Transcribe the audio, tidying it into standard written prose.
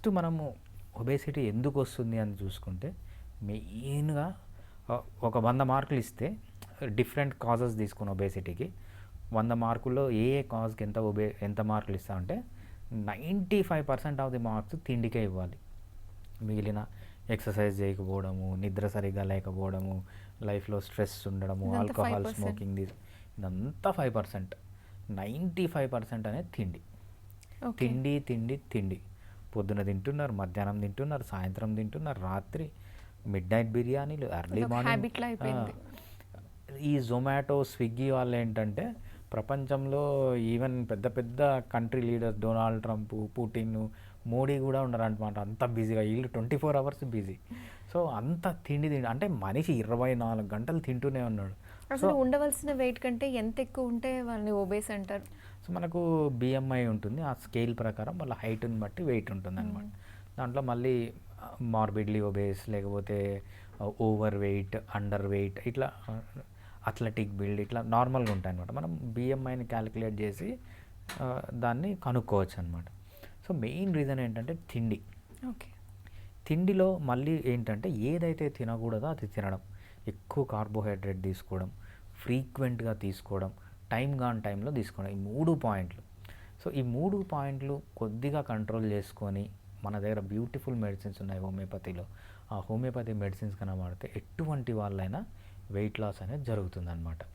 First మనము obesity ఎందుకు వస్తుంది అని చూసుకుంటే మెయిన్గా ఒక 100 మార్కులు ఇస్తే డిఫరెంట్ కాజెస్ తీసుకుని ఒబేసిటీకి 100 మార్కుల్లో ఏ ఏ కాజ్కి ఎంత మార్కులు ఇస్తామంటే 95% ఆఫ్ ది మార్క్స్ తిండికే ఇవ్వాలి. మిగిలిన ఎక్సర్సైజ్ చేయకపోవడము, నిద్ర సరిగ్గా లేకపోవడము, లైఫ్లో స్ట్రెస్ ఉండడము, ఇదంతా ఆల్కహాల్ 5%. స్మోకింగ్ ఇదంతా 5%. 95% అనేది తిండి. ఓకే. తిండి తిండి తిండి. పొద్దున తింటున్నారు, మధ్యాహ్నం తింటున్నారు, సాయంత్రం తింటున్నారు, రాత్రి మిడ్ నైట్ బిర్యానీలు, ఎర్లీ అదొక మార్నింగ్. హ్యాబిట్‌లా అయిపోయింది. ఈ జొమాటో, స్విగ్గీ వాళ్ళు ఏంటంటే ప్రపంచంలో ఈవెన్ పెద్ద పెద్ద country leaders Donald Trump, Putin, Modi కూడా ఉన్నారనమాట. అంత బిజీగా వీళ్ళు 24 అవర్స్ బిజీ. సో అంత తిండి తిండి అంటే మనిషి 24 గంటలు తింటూనే ఉన్నాడు. సో అసలు ఉండవలసిన వెయిట్ కంటే ఎంత ఎక్కువ ఉంటే వాళ్ళని ఒబేస్ అంటారు? సో మనకు బిఎంఐ ఉంటుంది. ఆ స్కేల్ ప్రకారం వాళ్ళ హైట్ని బట్టి వెయిట్ ఉంటుందన్నమాట. దాంట్లో మళ్ళీ మార్బిడ్లీ ఒబేస్, లేకపోతే ఓవర్ వెయిట్, అండర్ వెయిట్, ఇట్లా అథ్లెటిక్ బిల్డ్, ఇట్లా నార్మల్గా ఉంటాయన్నమాట. మనం బిఎంఐని క్యాలిక్యులేట్ చేసి దాన్ని కనుక్కోవచ్చు అనమాట. సో మెయిన్ రీజన్ ఏంటంటే తిండి. ఓకే. తిండిలో మళ్ళీ ఏంటంటే ఏదైతే తినకూడదో అది తినడం, ఎక్కువ కార్బోహైడ్రేట్ తీసుకోవడం, ఫ్రీక్వెంట్గా తీసుకోవడం, టైంలో తీసుకోవడం, ఈ 3 పాయింట్లు. సో ఈ 3 పాయింట్లు కొద్దిగా కంట్రోల్ చేసుకొని మన దగ్గర బ్యూటిఫుల్ మెడిసిన్స్ ఉన్నాయి హోమియోపతిలో. ఆ హోమియోపతి మెడిసిన్స్ కన్నా వాడితే ఎటువంటి వాళ్ళైనా వెయిట్ లాస్ అనేది జరుగుతుందన్నమాట.